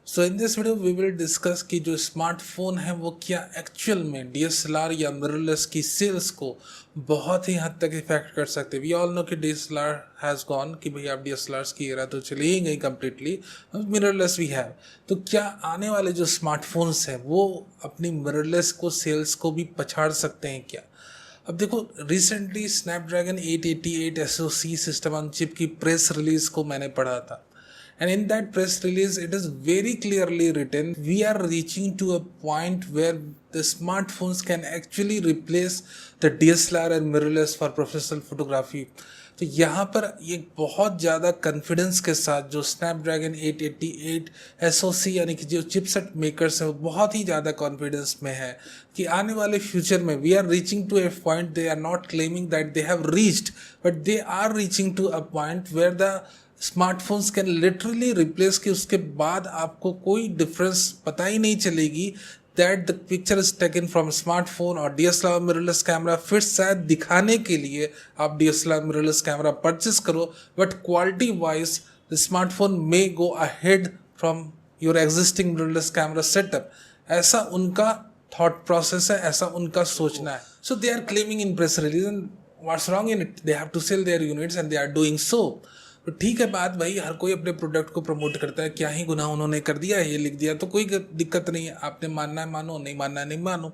So in this video we will discuss कि जो smartphone है वो क्या एक्चुअल में डीएसएलआर या मिररलेस की सेल्स को बहुत ही हद तक इफेक्ट कर सकते हैं। वी ऑल नो कि डीएसएलआर हैज़ गॉन, कि भाई आप डीएसएलआर की एरा तो चली ही गई कम्प्लीटली, मिररलेस वी हैव। तो क्या आने वाले जो स्मार्टफोन्स हैं वो अपनी मिररलेस को सेल्स को भी पछाड़ सकते हैं क्या? अब देखो, recently Snapdragon 888 SoC system on chip की प्रेस रिलीज को मैंने पढ़ा था। And in that press release, it is very clearly written, we are reaching to a point where the smartphones can actually replace the DSLR and mirrorless for professional photography. तो यहाँ पर ये बहुत ज़्यादा कॉन्फिडेंस के साथ जो स्नैपड्रैगन 888 SoC यानी कि जो चिपसेट मेकर्स हैं वो बहुत ही ज़्यादा कॉन्फिडेंस में है कि आने वाले फ्यूचर में we are reaching to a point, they are not claiming that they have reached, but they are reaching to a point where the smartphones can literally replace, कि उसके बाद आपको कोई डिफरेंस पता ही नहीं चलेगी that the picture is taken from smartphone और डीएसएलआर मिररलेस कैमरा। फिर शायद दिखाने के लिए आप डीएसएलआर मिररलेस कैमरा परचेस करो, but quality wise the smartphone may go ahead from your existing mirrorless camera setup. ऐसा उनका थॉट प्रोसेस है, ऐसा उनका सोचना है। So they are claiming in press release and what's wrong in it, they have to sell their units and they are doing so. तो ठीक है बात, भाई हर कोई अपने प्रोडक्ट को प्रमोट करता है, क्या ही गुनाह उन्होंने कर दिया है, ये लिख दिया तो कोई दिक्कत नहीं है, आपने मानना है मानो, नहीं मानना है नहीं मानो।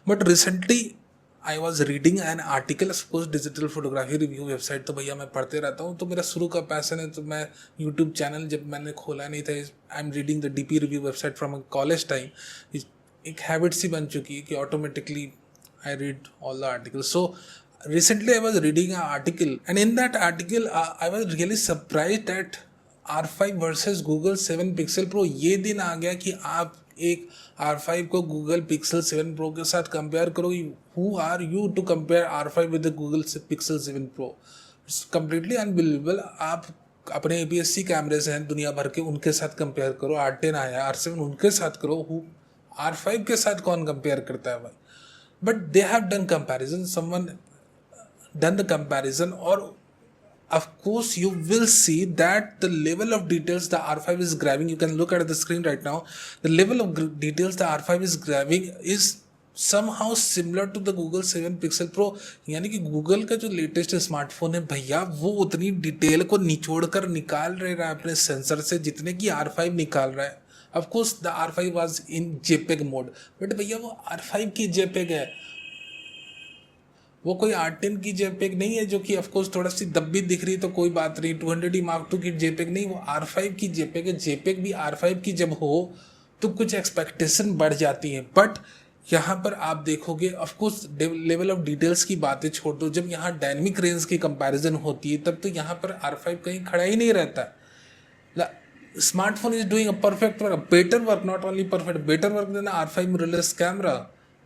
But recently I was reading an article, suppose digital photography review website तो भैया मैं पढ़ते रहता हूँ, तो मेरा शुरू का पैसन है। तो मैं यूट्यूब चैनल जब मैंने खोला नहीं था, I am reading the DP review website from college time. एक हैबिट सी बन चुकी है कि automatically I read all the article. So recently I was reading an article, and in that article I was really surprised that R5 versus Google 7 Pixel Pro। ये दिन आ गया कि आप एक R5 को Google Pixel 7 Pro के साथ compare करो। Who are you to compare R5 with the Google Pixel 7 Pro? It's completely unbelievable। आप अपने APS-C कैमरे से हैं दुनिया भर के, उनके साथ कंपेयर करो। R10 आया, R7 उनके साथ करो, R5 के साथ कौन कंपेयर करता है भाई? But they have done comparison, someone done the comparison, or of course you will see that the level of details the R5 is grabbing, you can look at the screen right now, the level of details the R5 is grabbing is somehow similar to the Google 7 Pixel Pro। यानी कि Google का जो latest smartphone है भैया, वो उतनी detail को निचोड़ कर निकाल रहा है अपने सेंसर से जितने की R5 निकाल रहा है। Of course the R5 was in JPEG mode, but भैया वो R5 की JPEG है, वो कोई R10 की JPEG नहीं है जो कि ऑफकोर्स थोड़ा सी दब्बी दिख रही, तो कोई बात नहीं, 200D Mark II की JPEG नहीं, वो R5 की JPEG है। JPEG भी R5 की जब हो तो कुछ एक्सपेक्टेशन बढ़ जाती है, बट यहाँ पर आप देखोगे ऑफकोर्स लेवल ऑफ डिटेल्स की बातें छोड़ दो, जब यहाँ डायनेमिक रेंज की कंपैरिजन होती है तब तो यहाँ पर R5 कहीं खड़ा ही नहीं रहता। Smartphone is doing a perfect work, better work, not only perfect, better work then R5 mirrorless camera.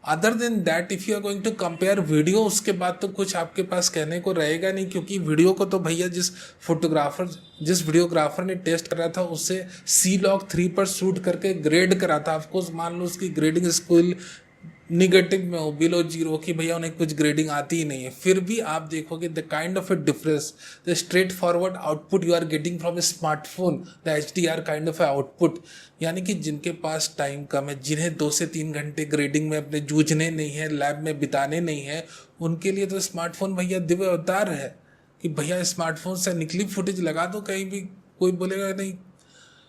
Other than that if you are going to compare video, उसके बाद तो कुछ आपके पास कहने को रहेगा नहीं, क्योंकि वीडियो को तो भैया जिस वीडियोग्राफर ने टेस्ट करा था उससे C-Log 3 पर शूट करके ग्रेड करा था। ऑफकोर्स मान लो उसकी ग्रेडिंग स्केल निगेटिव में हो, बिलो जीरो, कि भैया उन्हें कुछ ग्रेडिंग आती ही नहीं है, फिर भी आप देखोगे the kind of a difference, the straightforward output you are getting from a smartphone, the HDR kind of a output. यानी कि जिनके पास टाइम कम है, जिन्हें 2 से 3 घंटे ग्रेडिंग में अपने जूझने नहीं है, लैब में बिताने नहीं है, उनके लिए तो स्मार्टफोन भैया दिव्य अवतार है कि भैया स्मार्टफोन से निकली फुटेज लगा दो कहीं भी, कोई बोलेगा नहीं।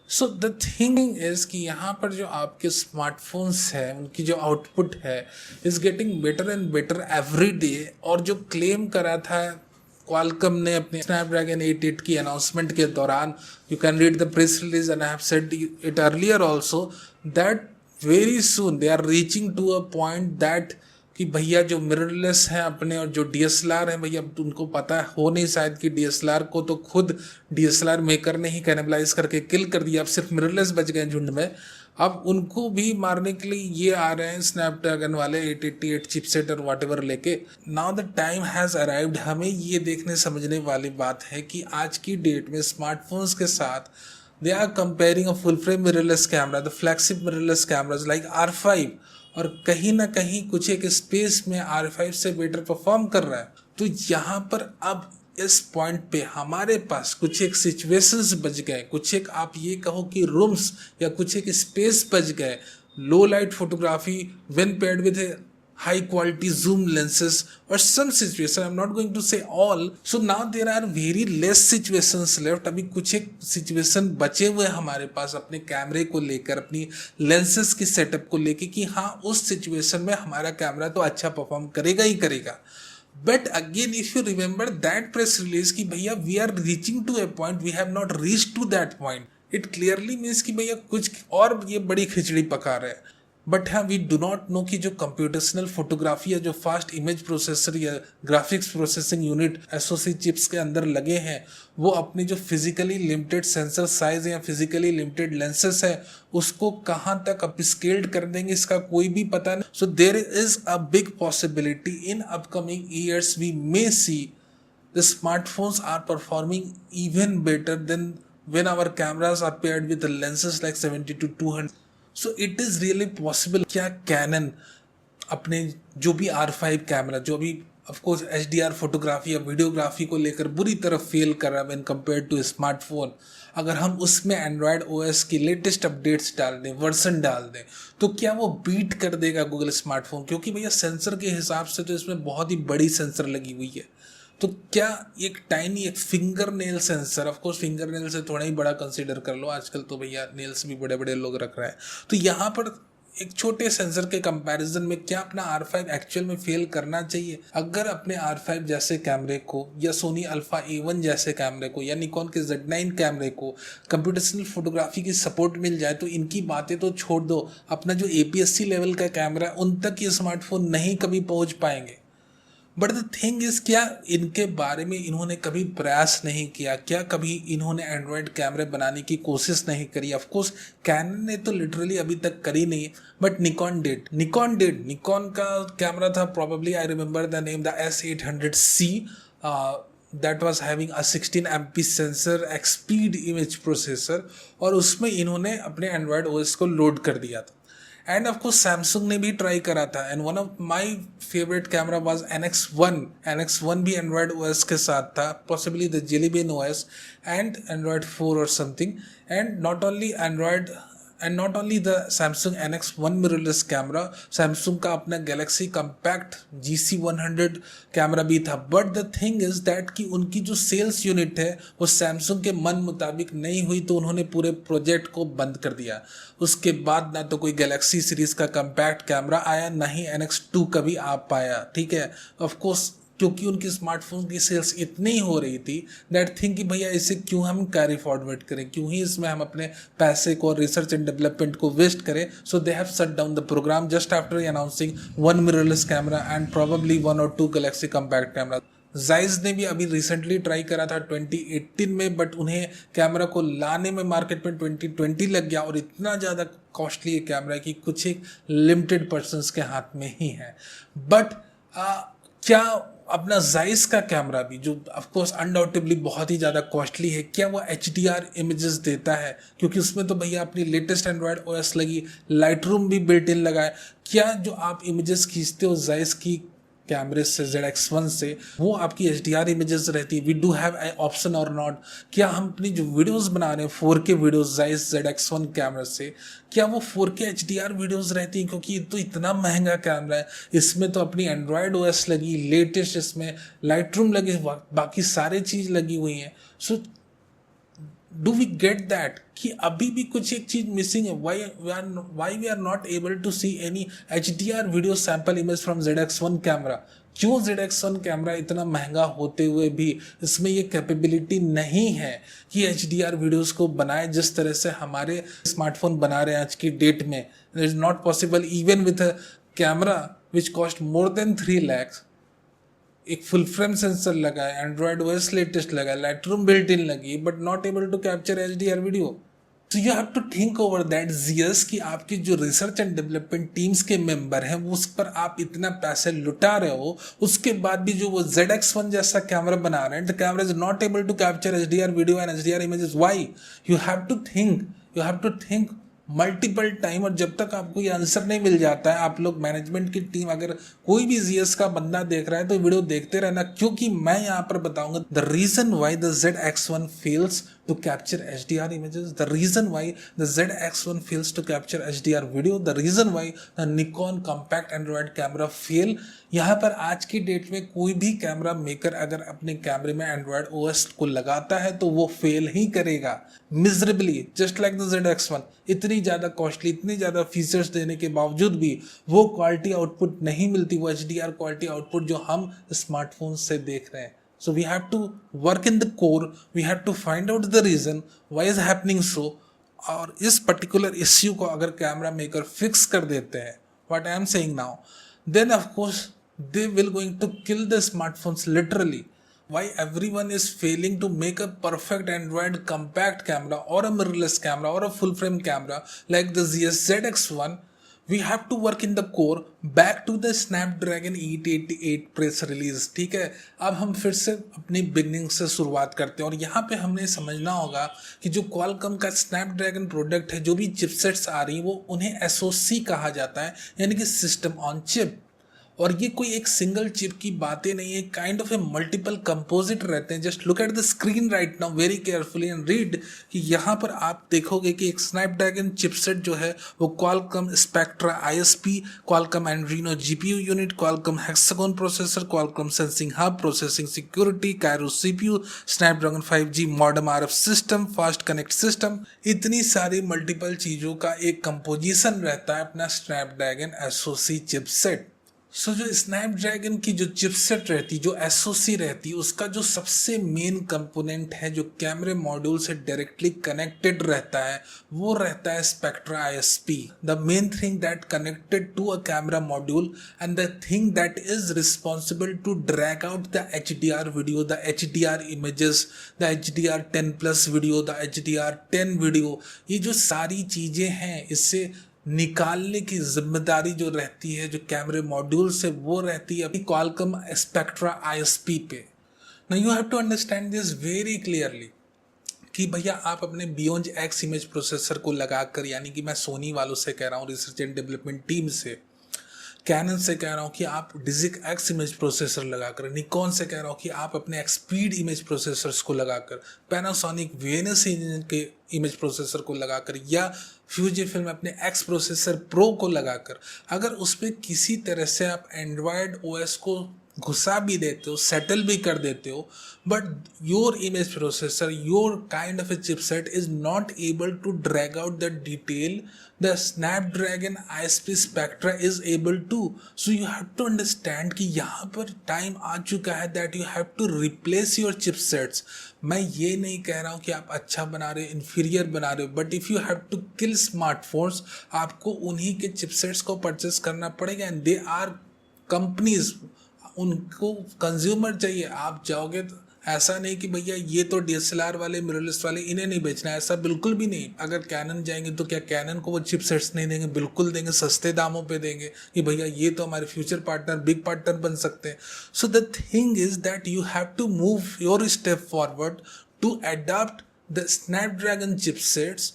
सो द थिंकिंग इज कि यहाँ पर जो आपके स्मार्टफोन्स हैं उनकी जो आउटपुट है is getting better and better every day. और जो क्लेम करा था क्वालकॉम ने अपने स्नैपड्रैगन 88 की अनाउंसमेंट के दौरान, you can read the press release and I have said it earlier also, that very soon they are reaching to a point that कि भैया जो मिररलेस हैं अपने और जो DSLR हैं भैया, उनको पता हो नहीं शायद कि DSLR को तो खुद DSLR मेकर ने ही कैनिबलाइज करके किल कर दिया, अब सिर्फ मिररलेस बच गए झुंड में। अब उनको भी मारने के लिए ये आ रहे हैं स्नैपड्रैगन वाले 888 चिपसेट और व्हाटएवर लेके। Now the time has arrived. हमें ये देखने समझने वाली बात है कि आज की डेट में स्मार्टफोन्स के साथ they are comparing a full frame mirrorless camera, the flagship mirrorless cameras like R5, और कहीं ना कहीं कुछ एक स्पेस में R5 से बेटर परफॉर्म कर रहा है। तो यहाँ पर अब इस पॉइंट पे हमारे पास कुछ एक सिचुएशंस बच गए, कुछ एक आप ये कहो कि रूम्स या कुछ एक स्पेस बच गए, लो light photography when paired with high quality zoom lenses or some situation, I'm not going to say all, so now there are very less situations left. अभी कुछ एक सिचुएशन बचे हुए हमारे पास अपने कैमरे को लेकर, अपनी लेंसेज की सेटअप को लेकर कि हाँ उस सिचुएशन में हमारा कैमरा तो अच्छा परफॉर्म करेगा ही करेगा. But again if you remember that press release कि भैया we are reaching to a point, we have not reach to that point, it clearly means कि भैया कुछ और ये बड़ी खिचड़ी पका रहे हैं. बट हाँ वी डू नॉट नो कि जो कंप्यूटेशनल फोटोग्राफी या जो फास्ट इमेज प्रोसेसर या graphics processing unit SOC chips के अंदर लगे हैं वो अपनी जो फिजिकली लिमिटेड सेंसर साइज या फिजिकली लिमिटेड लेंसेस है उसको कहाँ तक अपस्केल्ड कर देंगे इसका कोई भी पता नहीं. So there is a big possibility in upcoming years we may see the smartphones are performing even better than when our cameras are paired with the lenses like 70 to 200. So it is really possible. क्या cannon अपने जो भी R5 camera जो भी of course HDR photography या videography को लेकर बुरी तरह फेल कर रहा है व्हेन कंपेयर टू स्मार्टफोन, अगर हम उसमें एंड्रॉयड OS की लेटेस्ट अपडेट्स डाल दें, वर्जन डाल दें, तो क्या वो बीट कर देगा गूगल स्मार्टफोन? क्योंकि भैया सेंसर के हिसाब से तो इसमें बहुत ही बड़ी सेंसर लगी हुई है. तो क्या एक टाइनी एक finger nail sensor, of course finger nail से थोड़ा ही बड़ा कंसीडर कर लो, आजकल तो भैया नेल्स भी बड़े बड़े लोग रख रहे हैं, तो यहाँ पर एक छोटे सेंसर के कंपैरिजन में क्या अपना R5 एक्चुअल में फेल करना चाहिए? अगर अपने R5 जैसे कैमरे को या सोनी अल्फा A1 जैसे कैमरे को या निकॉन के Z9 कैमरे को कंप्यूटेशनल फोटोग्राफी की सपोर्ट मिल जाए तो इनकी बातें तो छोड़ दो, अपना जो APS-C लेवल का कैमरा है उन तक ये स्मार्टफोन नहीं कभी पहुँच पाएंगे. बट द थिंग इज क्या इनके बारे में इन्होंने कभी प्रयास नहीं किया? क्या कभी इन्होंने एंड्रॉयड कैमरे बनाने की कोशिश नहीं करी? ऑफ कोर्स कैनन ने तो लिटरली अभी तक करी नहीं, बट निकॉन डिड. निकॉन का कैमरा था probably, I remember the name, the S800C, that was having a 16 MP sensor Expeed image processor, और उसमें इन्होंने अपने एंड्रॉयड OS को लोड कर दिया था. एंड ऑफ कोर्स सैमसंग ने भी ट्राई करा था, and one of my favourite camera was NX1 भी एंड्रॉयड OS के साथ था, possibly the Jelly Bean OS and Android 4 और something. And not only the Samsung NX1 mirrorless camera, Samsung का अपना गैलेक्सी कम्पैक्ट GC100 कैमरा भी था. But the thing is that कि उनकी जो सेल्स यूनिट है वो सैमसंग के मन मुताबिक नहीं हुई, तो उन्होंने पूरे प्रोजेक्ट को बंद कर दिया. उसके बाद ना तो कोई गैलेक्सी सीरीज का कम्पैक्ट कैमरा आया, ना ही NX2 कभी आ पाया. ठीक है, ऑफ कोर्स क्योंकि उनकी स्मार्टफोन की सेल्स इतनी हो रही थी दैट थिंक कि भैया इसे क्यों हम कैरी फॉरवर्ड करें, क्यों ही इसमें हम अपने पैसे को रिसर्च एंड डेवलपमेंट को वेस्ट करें. So they have shut down the programme just after announcing 1 mirrorless camera and probably 1 और 2 गैलेक्सी कम्पैक्ट कैमरा. जाइज ने भी अभी रिसेंटली ट्राई करा था 2018 में, बट उन्हें कैमरा को लाने में मार्केट में 2020 लग गया, और इतना ज़्यादा कॉस्टली है कैमरा कि कुछ एक लिमिटेड पर्सनस के हाथ में ही है. बट क्या अपना जाइस का कैमरा भी, जो ऑफकोर्स अनडाउटेबली बहुत ही ज़्यादा कॉस्टली है, क्या वो HDR इमेजेस देता है? क्योंकि उसमें तो भैया अपनी लेटेस्ट एंड्रॉयड OS लगी, लाइट रूम भी बिल्ट इन लगा है. क्या जो आप इमेजेस खींचते हो जाइस की कैमरे से ZX1 से, वो आपकी HDR इमेजेस रहती है? We do have a option और नॉट? क्या हम अपनी जो वीडियोस बना रहे हैं 4K videos Zeiss ZX1 camera से, क्या वो 4K HDR वीडियोस रहती हैं? क्योंकि ये तो इतना महंगा कैमरा है, इसमें तो अपनी एंड्रॉयड OS लगी, लेटेस्ट इसमें लाइट रूम लगी, बाकी सारी चीज़ लगी हुई हैं. So do we get that कि अभी भी कुछ एक चीज मिसिंग है? Why we are not able to see any HDR video sample image from ZX1 camera? क्यों ZX1 कैमरा इतना महंगा होते हुए भी इसमें ये कैपेबिलिटी नहीं है कि HDR वीडियोस को बनाए जिस तरह से हमारे स्मार्टफोन बना रहे हैं आज की डेट में? It is not possible even with a camera which cost more than 3 lakhs. एक फुल फ्रेम सेंसर लगा है, एंड्रॉयड OS लेटेस्ट लगा है, लाइट रूम बिल्ट इन लगी, but not able to capture HDR video. तो you have to think over that जियस कि आपकी जो रिसर्च एंड डेवलपमेंट टीम्स के मेंबर हैं उस पर आप इतना पैसे लुटा रहे हो, उसके बाद भी जो वो ZX1 जैसा कैमरा बना रहे हैं, the camera is not able to capture HDR video and HDR images. Why? You have to think multiple time, और जब तक आपको ये आंसर नहीं मिल जाता है, आप लोग मैनेजमेंट की टीम अगर कोई भी जीएस का बंदा देख रहा है तो वीडियो देखते रहना, क्योंकि मैं यहाँ पर बताऊंगा the reason why the ZX1 fails to capture HDR images, the reason why the ZX1 fails to capture HDR video, the reason why the Nikon compact Android camera fail। यहाँ पर आज की डेट में कोई भी कैमरा मेकर अगर अपने कैमरे में एंड्रॉयड ओएस को लगाता है तो वो फेल ही करेगा miserably, just like the ZX1। इतनी ज़्यादा कॉस्टली, इतनी ज़्यादा फीचर्स देने के बावजूद भी वो क्वालिटी आउटपुट नहीं मिलती, वो HDR क्वालिटी आउटपुट जो हम स्मार्टफोन से देख रहे हैं। So we have to work in the core, we have to find out the reason why is happening so, और इस particular issue को अगर कैमरा मेकर फिक्स कर देते हैं, what I am saying now, then of course they will going to kill the smartphones literally. Why everyone is failing to make a perfect Android compact camera or a mirrorless camera or a full frame camera like the ZX1? We have to work in the core back to the Snapdragon 888 press release. ठीक है, अब हम फिर से अपनी beginning से शुरुआत करते हैं, और यहाँ पे हमने समझना होगा कि जो क्वालकॉम का स्नैपड्रैगन प्रोडक्ट है, जो भी चिपसेट्स आ रही हैं, वो उन्हें SoC कहा जाता है, यानी कि सिस्टम ऑन चिप। और ये कोई एक सिंगल चिप की बातें नहीं है, kind of A multiple composite रहते हैं। Just look at the screen right now very carefully and read कि यहाँ पर आप देखोगे कि एक स्नैपड्रैगन चिपसेट जो है वो Qualcomm Spectra ISP, Qualcomm एंड्रीनो GPU unit, Qualcomm hexagon processor, Qualcomm sensing hub, processing security, Cairo CPU, Snapdragon 5G modem RF system, fast connect system, इतनी सारी मल्टीपल चीज़ों का एक कंपोजिशन रहता है अपना स्नैपड्रैगन SoC चिपसेट। सो जो स्नैपड्रैगन की जो चिपसेट रहती, जो SoC रहती, उसका जो सबसे मेन कंपोनेंट है जो कैमरे मॉड्यूल से डायरेक्टली कनेक्टेड रहता है, वो रहता है Spectra ISP, the main thing that connected to a camera module and the thing that is responsible to drag out the HDR video, the HDR images, the HDR10+ video, the HDR10 video. ये जो सारी चीज़ें हैं, इससे निकालने की जिम्मेदारी जो रहती है जो कैमरे मॉड्यूल से, वो रहती है क्वालकॉम स्पेक्ट्रा ISP पे। Now you have to understand this very clearly कि भैया आप अपने बियॉन्ड एक्स इमेज प्रोसेसर को लगाकर, यानी कि मैं सोनी वालों से कह रहा हूँ, रिसर्च एंड डेवलपमेंट टीम से, कैनन से कह रहा हूँ कि आप डिजिक एक्स इमेज प्रोसेसर लगाकर, निकॉन से कह रहा हूँ कि आप अपने एक्सपीड इमेज प्रोसेसर्स को लगाकर, पैनासोनिक वेनस के इमेज प्रोसेसर को लगाकर, या फ्यूजी फिल्म अपने एक्स प्रोसेसर प्रो को लगाकर, अगर उस पर किसी तरह से आप एंड्रॉयड OS को घुसा भी देते हो, सेटल भी कर देते हो, but your image processor, your kind of a chipset is not able to drag out the detail the Snapdragon ISP Spectra is able to. So you have to understand कि यहाँ पर टाइम आ चुका है that you have to replace your chipsets. मैं ये नहीं कह रहा हूँ कि आप अच्छा बना रहे हो, इन्फीरियर बना रहे हो, but if you have to kill smartphones, आपको उन्हीं के चिपसेट्स को परचेस करना पड़ेगा, एंड दे आर कंपनीज, उनको कंज्यूमर चाहिए। आप जाओगे तो ऐसा नहीं कि भैया ये तो DSLR वाले, मिररलेस वाले, इन्हें नहीं बेचना है, ऐसा बिल्कुल भी नहीं। अगर कैनन जाएंगे तो क्या कैनन को वो चिपसेट्स नहीं देंगे? बिल्कुल देंगे, सस्ते दामों पे देंगे कि भैया ये तो हमारे फ्यूचर पार्टनर, बिग पार्टनर बन सकते हैं। So the thing is that you have to move your step forward to adopt the Snapdragon chipsets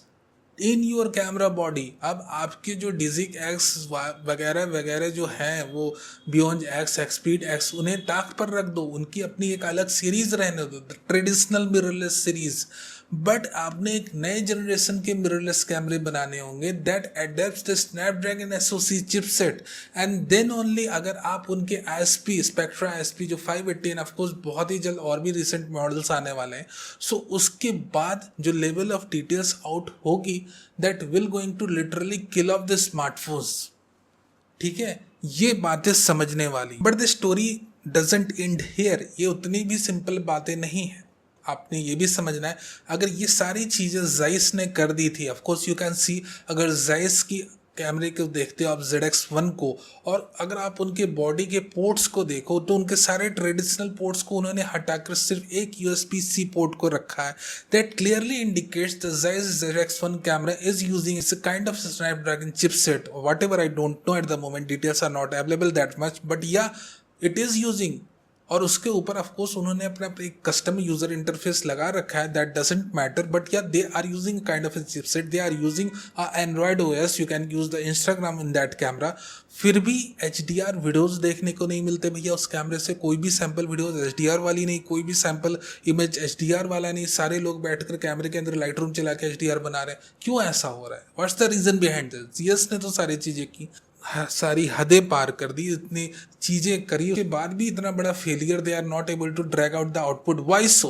in your camera body. अब आपके जो डिजिक एक्स वगैरह वगैरह जो हैं, वो बियॉन्ड एक्स, एक्सपीड एक्स, उन्हें ताक पर रख दो, उनकी अपनी एक अलग सीरीज रहने दो, ट्रेडिशनल मिररलेस सीरीज। बट आपने एक नए जनरेशन के मिररलेस कैमरे बनाने होंगे that adepts the Snapdragon SoC chipset, and then only अगर आप उनके ISP, स्पेक्ट्रा ISP जो 580, ऑफ कोर्स बहुत ही जल्द और भी रिसेंट मॉडल्स आने वाले हैं, सो उसके बाद जो लेवल ऑफ डिटेल्स आउट होगी that will going to literally kill off the smartphones. ठीक है, ये बातें समझने वाली, but the story doesn't end here. ये उतनी भी सिंपल बातें नहीं है, आपने ये भी समझना है। अगर ये सारी चीज़ें जाइस ने कर दी थी, of course you can see, अगर जाइस की कैमरे को देखते हो आप ZX1 को, और अगर आप उनके बॉडी के पोर्ट्स को देखो तो उनके सारे ट्रेडिशनल पोर्ट्स को उन्होंने हटाकर सिर्फ एक USB-C पोर्ट को रखा है। That clearly indicates the Zeiss ZX1 camera is using its a kind of Snapdragon chipset, whatever, I don't know at the moment, details are not available that much, but yeah it is using और उसके ऊपर of course उन्होंने अपना एक custom user interface लगा रखा है, that doesn't matter, but yeah they are using kind of a chipset, they are using Android OS, you can use the Instagram in that camera. फिर भी HDR वीडियोस देखने को नहीं मिलते भैया उस कैमरे से। कोई भी सैंपल वीडियोस HDR वाली नहीं, कोई भी सैंपल इमेज HDR वाला नहीं। सारे लोग बैठकर कैमरे के अंदर लाइट रूम चला के HDR बना रहे हैं। क्यों ऐसा हो रहा है? What's the reason behind this? जीएस ने तो सारी चीजें की, सारी हदें पार कर दी, इतनी चीजें करी, उसके बाद भी इतना बड़ा failure, they are not able to drag out the output. Why so?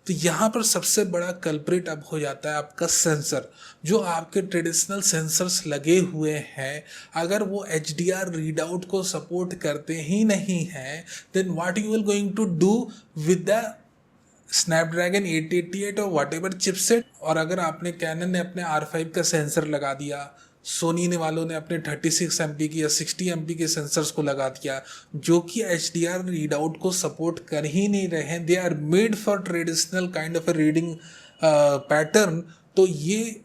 तो यहाँ पर सबसे बड़ा कल्प्रिट अब हो जाता है आपका सेंसर। जो आपके ट्रेडिशनल सेंसर्स लगे हुए हैं, अगर वो HDR रीडआउट को सपोर्ट करते ही नहीं हैं, then what you will going to do with the Snapdragon 888 और वट एवर चिपसेट। और अगर आपने कैनन ने अपने R5 का सेंसर लगा दिया, सोनी ने वालों ने अपने 36 MP की या 60 MP के सेंसर्स को लगा दिया, जो कि HDR रीडआउट को सपोर्ट कर ही नहीं रहे हैं, they are made for traditional kind of a reading pattern. तो ये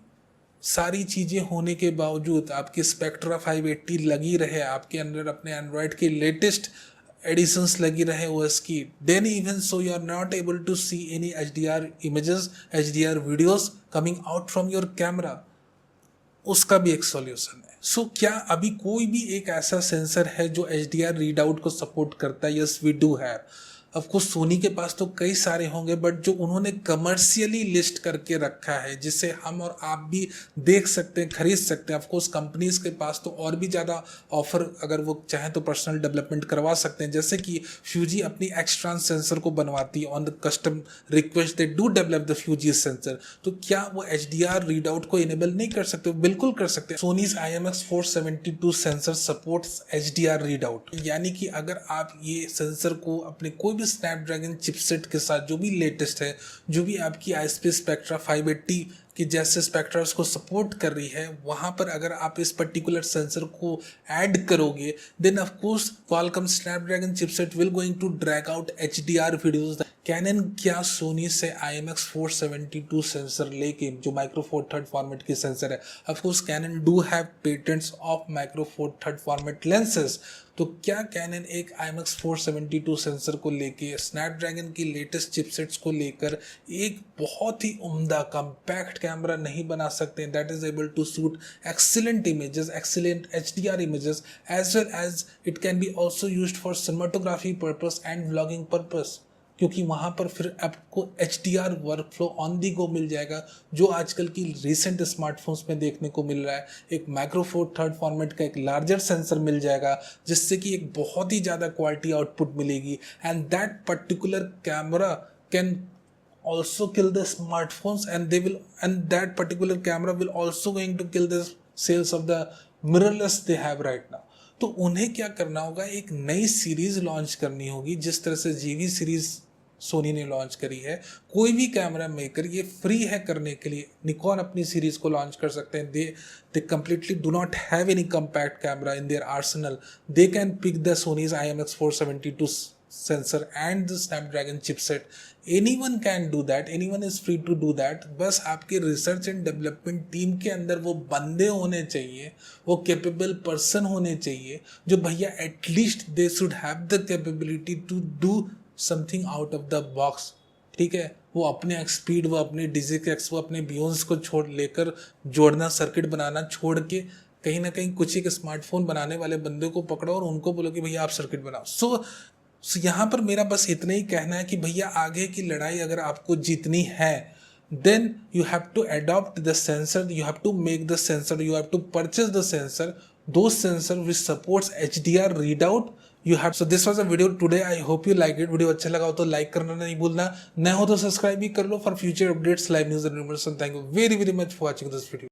सारी चीज़ें होने के बावजूद आपकी स्पेक्ट्रा 580 लगी रहे, आपके अंदर अपने एंड्रॉयड के लेटेस्ट एडिशंस लगी रहे OS की, then even so you are not able to see any HDR images, HDR videos coming out from your camera. उसका भी एक सॉल्यूशन है। सो क्या अभी कोई भी एक ऐसा सेंसर है जो HDR रीडआउट को सपोर्ट करता है? Yes we do have. Of course Sony के पास तो कई सारे होंगे, बट जो उन्होंने कमर्शियली लिस्ट करके रखा है, जिसे हम और आप भी देख सकते हैं, खरीद सकते हैं। ऑफकोर्स कंपनीज के पास तो और भी ज़्यादा ऑफर, अगर वो चाहें तो पर्सनल डेवलपमेंट करवा सकते हैं। जैसे कि फ्यूजी अपनी एक्स-ट्रांस सेंसर को बनवाती है on the custom request, they do develop the Fuji sensor. तो क्या वो HDR रीडआउट को इनेबल नहीं कर सकते? बिल्कुल कर सकते हैं। सोनीज IMX472 sensor supports HDR readout, यानी कि अगर आप ये सेंसर को अपने कोई स्नैपड्रैगन चिपसेट के साथ, जो भी लेटेस्ट है, जो भी आपकी ISP स्पेक्ट्रा 580 कि जैसे स्पेक्ट्रम्स को सपोर्ट कर रही है, वहाँ पर अगर आप इस पर्टिकुलर सेंसर को ऐड करोगे, then of course Qualcomm Snapdragon chipset will going to drag out HDR videos. Canon क्या सोनी से IMX472 सेंसर लेके, जो माइक्रो फोर थर्ड फॉर्मेट की सेंसर है, of course Canon do have patents of micro four third format lenses. तो क्या cannon एक IMX472 sensor को लेके, स्नैपड्रैगन की लेटेस्ट चिपसेट्स को लेकर एक बहुत ही उम्दा कम्पैक्ट कैमरा नहीं बना सकते that is able to shoot excellent images, excellent HDR images, as well as it can be also used for cinematography purpose and vlogging purpose? क्योंकि वहाँ पर फिर आपको HDR workflow on the go मिल जाएगा, जो आजकल की रिसेंट स्मार्टफोन्स में देखने को मिल रहा है। एक माइक्रो फोर थर्ड फॉर्मेट का एक लार्जर सेंसर मिल जाएगा, जिससे कि एक बहुत ही ज़्यादा क्वालिटी आउटपुट मिलेगी, and that particular camera can also kill the smartphones, and that particular camera will also going to kill the sales of the mirrorless they have right now. तो उन्हें क्या करना होगा? एक नई सीरीज लॉन्च करनी होगी, जिस तरह से GV सीरीज सोनी ने लॉन्च करी है। कोई भी कैमरा मेकर ये फ्री है करने के लिए। निकॉन अपनी सीरीज को लॉन्च कर सकते हैं। दे completely do not have any compact camera in their arsenal. They can pick the Sony's IMX472 sensor and the Snapdragon chipset. Anyone can do that. Anyone is free to do that. बस आपके research and development team के अंदर वो बंदे होने चाहिए, वो capable person होने चाहिए, जो भैया at least they should have the capability to do something out of the box. ठीक है, वो अपने स्पीड, वो अपने डिजिक्स, वो अपने बियोन्स को छोड़ लेकर जोड़ना, सर्किट बनाना छोड़ के कहीं ना कहीं कुछ एक स्मार्टफोन बनाने वाले बंदे को पकड़ो और उनको बोलो कि भैया आप सर्किट बनाओ। सो यहाँ पर मेरा बस इतना ही कहना है कि भैया आगे की लड़ाई अगर आपको जीतनी है, then you have to adopt the sensor, you have to make the sensor, you have to purchase the sensor, those sensor which supports HDR readout you have. So this was a video today. I hope you like it. Video अच्छा लगा हो तो like करना नहीं भूलना, नए हो तो सब्सक्राइब भी कर लो for future updates, live news and information. Thank you very much for watching this video.